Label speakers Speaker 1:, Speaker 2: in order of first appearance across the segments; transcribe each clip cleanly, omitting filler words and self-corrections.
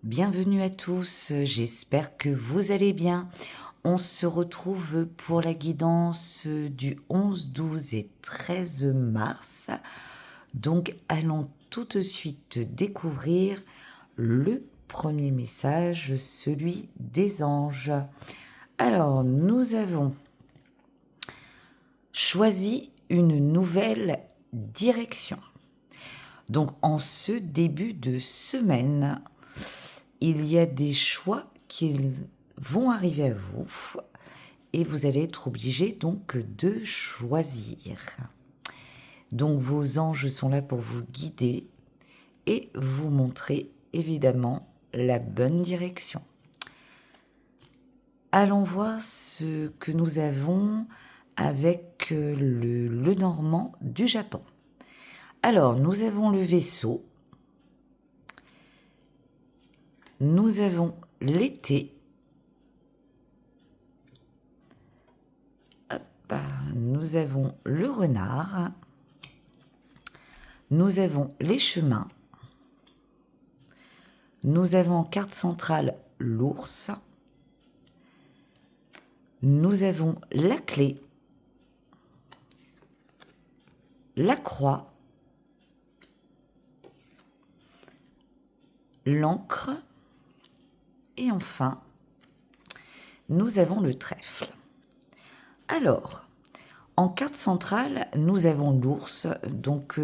Speaker 1: Bienvenue à tous, j'espère que vous allez bien. On se retrouve pour la guidance du 11, 12 et 13 mars. Donc allons tout de suite découvrir le premier message, celui des anges. Alors, nous avons choisi une nouvelle direction. Donc en ce début de semaine, il y a des choix qui vont arriver à vous et vous allez être obligé donc de choisir. Donc vos anges sont là pour vous guider et vous montrer évidemment la bonne direction. Allons voir ce que nous avons avec le Normand du Japon. Alors, nous avons le vaisseau, nous avons l'été, nous avons le renard, nous avons les chemins, nous avons en carte centrale l'ours, nous avons la clé, la croix, l'encre et enfin, nous avons le trèfle. Alors, en carte centrale, nous avons l'ours, donc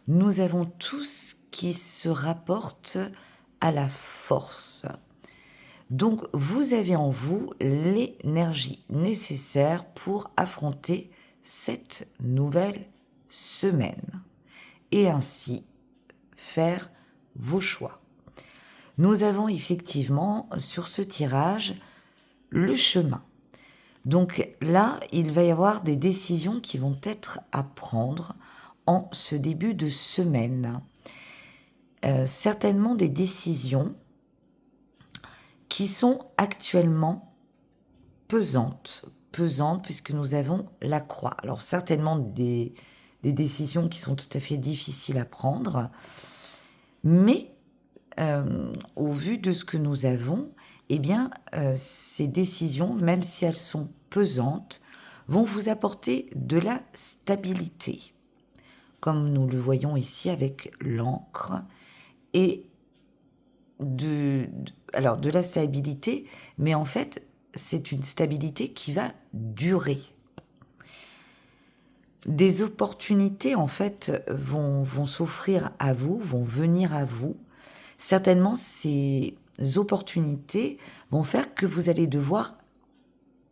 Speaker 1: nous avons tout ce qui se rapporte à la force. Donc, vous avez en vous l'énergie nécessaire pour affronter cette nouvelle semaine et ainsi faire vos choix. Nous avons effectivement sur ce tirage le chemin. Donc là, il va y avoir des décisions qui vont être à prendre en ce début de semaine. Certainement des décisions qui sont actuellement pesantes puisque nous avons la croix. Alors certainement des décisions qui sont tout à fait difficiles à prendre, mais au vu de ce que nous avons, eh bien, ces décisions, même si elles sont pesantes, vont vous apporter de la stabilité, comme nous le voyons ici avec l'encre, et de la stabilité, mais en fait, c'est une stabilité qui va durer. Des opportunités, en fait, vont s'offrir à vous, vont venir à vous. Certainement, ces opportunités vont faire que vous allez devoir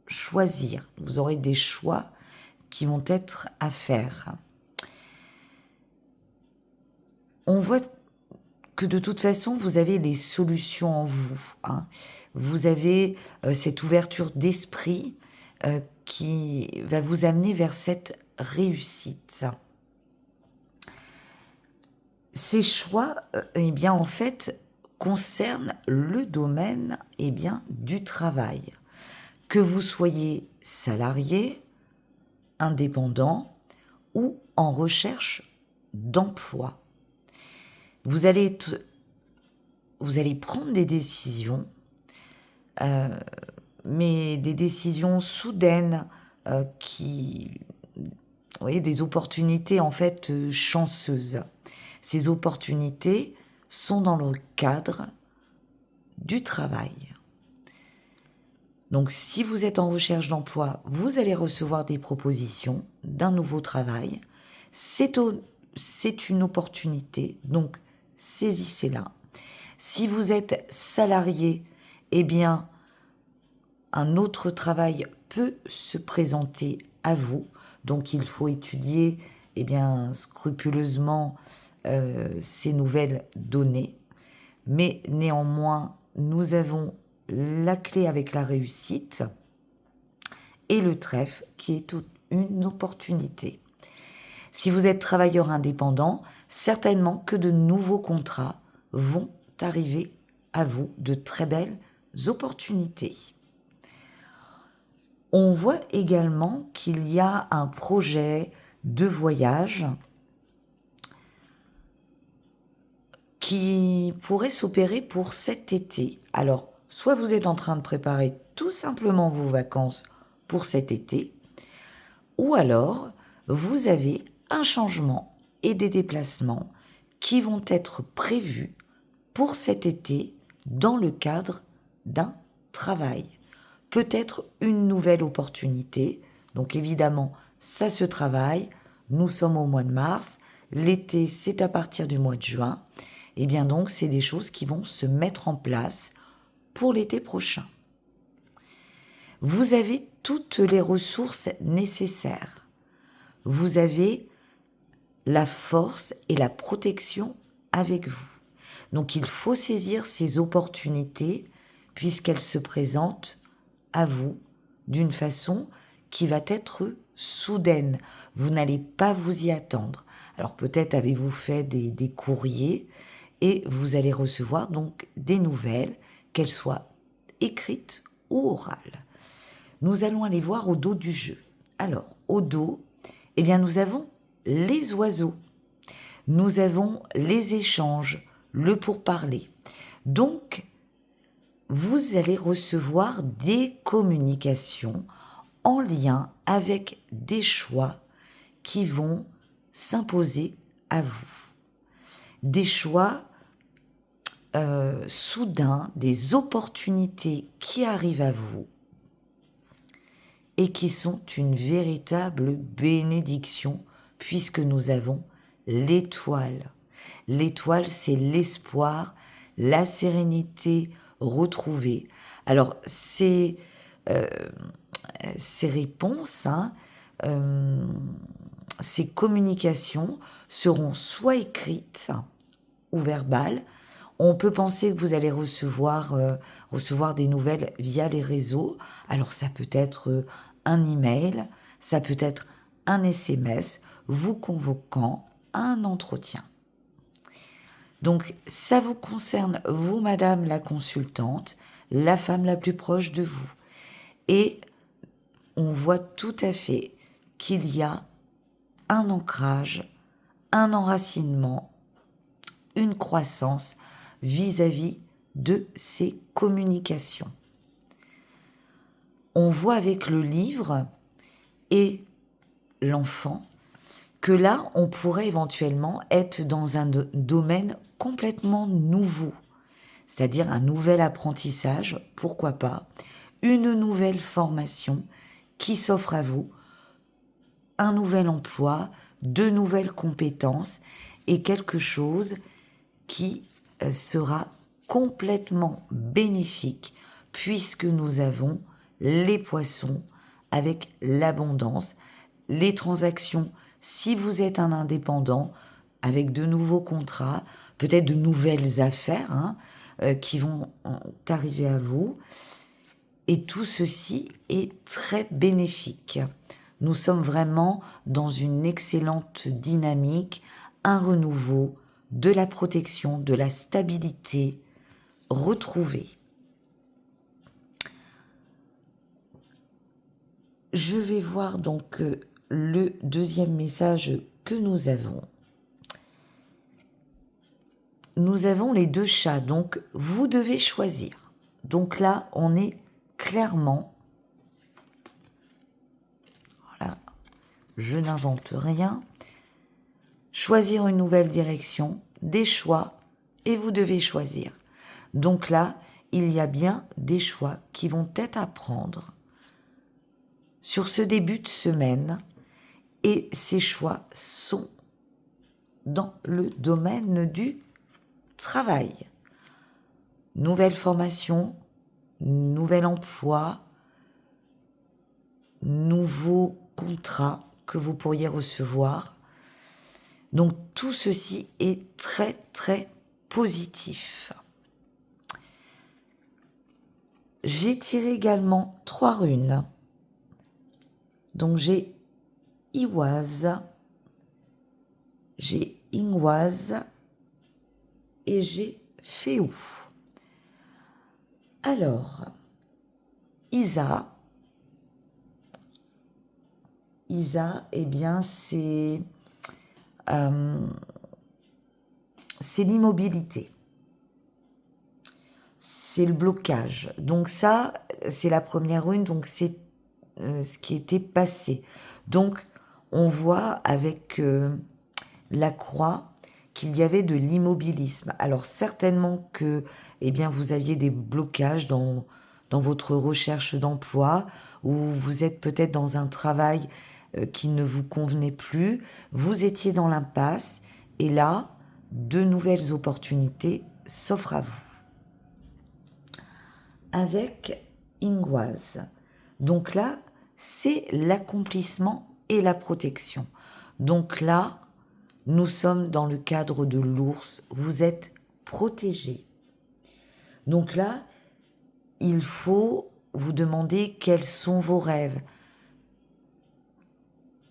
Speaker 1: choisir. Vous aurez des choix qui vont être à faire. On voit que de toute façon, vous avez les solutions en vous. Vous avez cette ouverture d'esprit qui va vous amener vers cette réussite. Ces choix, eh bien, en fait, concernent le domaine, eh bien, du travail. Que vous soyez salarié, indépendant ou en recherche d'emploi. Vous allez prendre des décisions, mais des décisions soudaines vous voyez, des opportunités en fait chanceuses. Ces opportunités sont dans le cadre du travail. Donc si vous êtes en recherche d'emploi, vous allez recevoir des propositions d'un nouveau travail. C'est une opportunité, donc saisissez-la. Si vous êtes salarié, eh bien, un autre travail peut se présenter à vous. Donc il faut étudier eh bien, scrupuleusement ces nouvelles données. Mais néanmoins, nous avons la clé avec la réussite et le trèfle qui est une opportunité. Si vous êtes travailleur indépendant, certainement que de nouveaux contrats vont arriver à vous, de très belles opportunités. On voit également qu'il y a un projet de voyage qui pourrait s'opérer pour cet été. Alors, soit vous êtes en train de préparer tout simplement vos vacances pour cet été, ou alors vous avez un changement et des déplacements qui vont être prévus pour cet été dans le cadre d'un travail. Peut-être une nouvelle opportunité. Donc évidemment, ça se travaille. Nous sommes au mois de mars. L'été, c'est à partir du mois de juin. Et bien donc, c'est des choses qui vont se mettre en place pour l'été prochain. Vous avez toutes les ressources nécessaires. Vous avez la force et la protection avec vous. Donc il faut saisir ces opportunités puisqu'elles se présentent à vous d'une façon qui va être soudaine. Vous n'allez pas vous y attendre. Alors peut-être avez-vous fait des courriers et vous allez recevoir donc des nouvelles, qu'elles soient écrites ou orales. Nous allons aller voir au dos du jeu. Alors, au dos, eh bien, nous avons les oiseaux. Nous avons les échanges, le pourparler. Donc, vous allez recevoir des communications en lien avec des choix qui vont s'imposer à vous. Des choix soudains, des opportunités qui arrivent à vous et qui sont une véritable bénédiction puisque nous avons l'étoile. L'étoile, c'est l'espoir, la sérénité retrouvée. Alors, ces réponses, ces communications seront soit écrites ou verbales. On peut penser que vous allez recevoir des nouvelles via les réseaux. Alors ça peut être un email, ça peut être un SMS vous convoquant à un entretien. Donc ça vous concerne, vous, madame la consultante, la femme la plus proche de vous. Et on voit tout à fait qu'il y a un ancrage, un enracinement, une croissance vis-à-vis de ces communications. On voit avec le livre et l'enfant que là, on pourrait éventuellement être dans un domaine complètement nouveau, c'est-à-dire un nouvel apprentissage, pourquoi pas, une nouvelle formation qui s'offre à vous, un nouvel emploi, de nouvelles compétences et quelque chose qui sera complètement bénéfique puisque nous avons les poissons avec l'abondance, les transactions, si vous êtes un indépendant, avec de nouveaux contrats, peut-être de nouvelles affaires qui vont arriver à vous. Et tout ceci est très bénéfique. Nous sommes vraiment dans une excellente dynamique, un renouveau, de la protection, de la stabilité retrouvée. Je vais voir donc le deuxième message que nous avons. Nous avons les deux chats, donc vous devez choisir. Donc là, on est clairement... Voilà, je n'invente rien. Choisir une nouvelle direction, des choix, et vous devez choisir. Donc là, il y a bien des choix qui vont être à prendre sur ce début de semaine, et ces choix sont dans le domaine du travail. Nouvelle formation, nouvel emploi, nouveau contrat que vous pourriez recevoir. Donc tout ceci est très très positif. J'ai tiré également 3 runes. Donc j'ai Iwaz, j'ai Ingwaz et j'ai Féou. Alors, Isa, eh bien c'est c'est l'immobilité. C'est le blocage. Donc ça, c'est la première rune, donc c'est ce qui était passé. Donc, on voit avec la croix qu'il y avait de l'immobilisme. Alors, certainement que eh bien, vous aviez des blocages dans votre recherche d'emploi, ou vous êtes peut-être dans un travail qui ne vous convenait plus, vous étiez dans l'impasse, et là, de nouvelles opportunités s'offrent à vous. Avec Ingwaz. Donc là, c'est l'accomplissement et la protection. Donc là, nous sommes dans le cadre de l'ours, vous êtes protégé. Donc là, il faut vous demander quels sont vos rêves.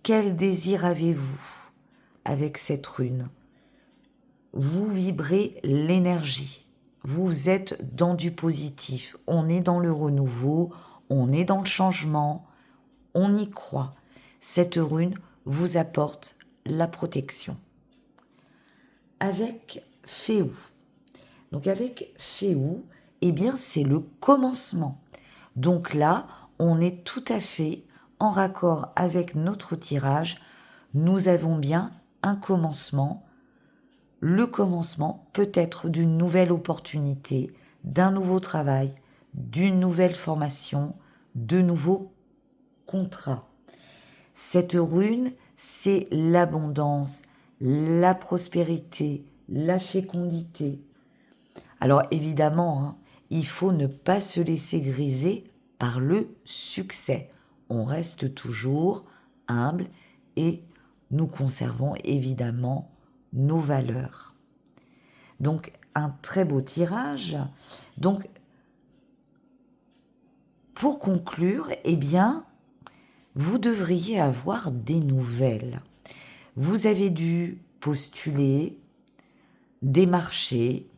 Speaker 1: Quel désir avez-vous avec cette rune? Vous vibrez l'énergie. Vous êtes dans du positif. On est dans le renouveau, on est dans le changement, on y croit. Cette rune vous apporte la protection. Avec Féou. Donc avec Féou, eh bien c'est le commencement. Donc là, on est tout à fait en raccord avec notre tirage. Nous avons bien un commencement. Le commencement peut être d'une nouvelle opportunité, d'un nouveau travail, d'une nouvelle formation, de nouveaux contrats. Cette rune, c'est l'abondance, la prospérité, la fécondité. Alors évidemment, hein, il faut ne pas se laisser griser par le succès. On reste toujours humble et nous conservons évidemment nos valeurs. Donc un très beau tirage. Donc pour conclure, eh bien, vous devriez avoir des nouvelles. Vous avez dû postuler, démarcher.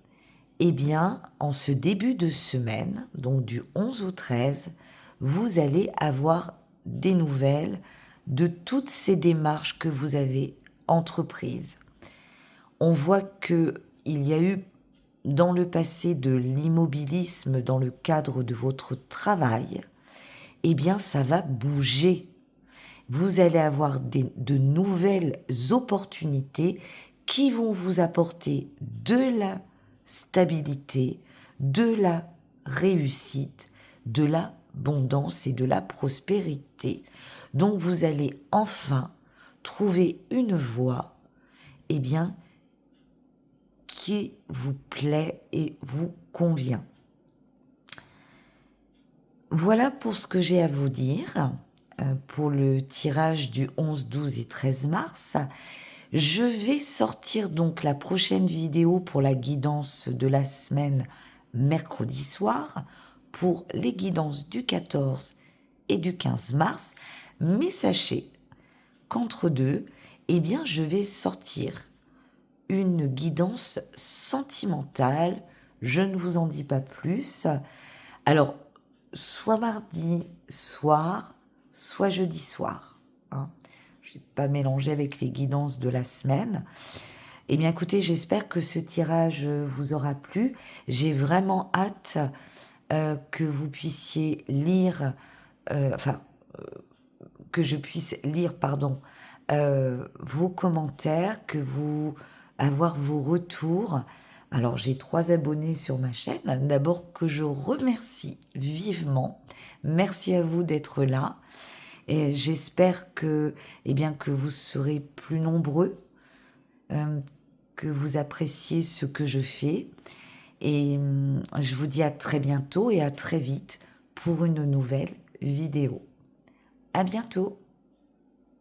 Speaker 1: Eh bien, en ce début de semaine, donc du 11 au 13, vous allez avoir des nouvelles de toutes ces démarches que vous avez entreprises. On voit qu'il y a eu dans le passé de l'immobilisme dans le cadre de votre travail. Eh bien, ça va bouger. Vous allez avoir de nouvelles opportunités qui vont vous apporter de la stabilité, de la réussite, de l'abondance et de la prospérité. Donc vous allez enfin trouver une voie, eh bien, qui vous plaît et vous convient. Voilà pour ce que j'ai à vous dire pour le tirage du 11, 12 et 13 mars. Je vais sortir donc la prochaine vidéo pour la guidance de la semaine mercredi soir pour les guidances du 14 et du 15 mars. Mais sachez qu'entre deux, eh bien, je vais sortir une guidance sentimentale. Je ne vous en dis pas plus. Alors, soit mardi soir, soit jeudi soir. Hein. Je n'ai pas mélangé avec les guidances de la semaine. Eh bien, écoutez, j'espère que ce tirage vous aura plu. J'ai vraiment hâte que vous puissiez lire, que je puisse lire, vos commentaires, avoir vos retours. Alors, j'ai 3 abonnés sur ma chaîne. D'abord, que je remercie vivement. Merci à vous d'être là. Et j'espère que vous serez plus nombreux, que vous appréciez ce que je fais. Et je vous dis à très bientôt et à très vite pour une nouvelle vidéo. À bientôt!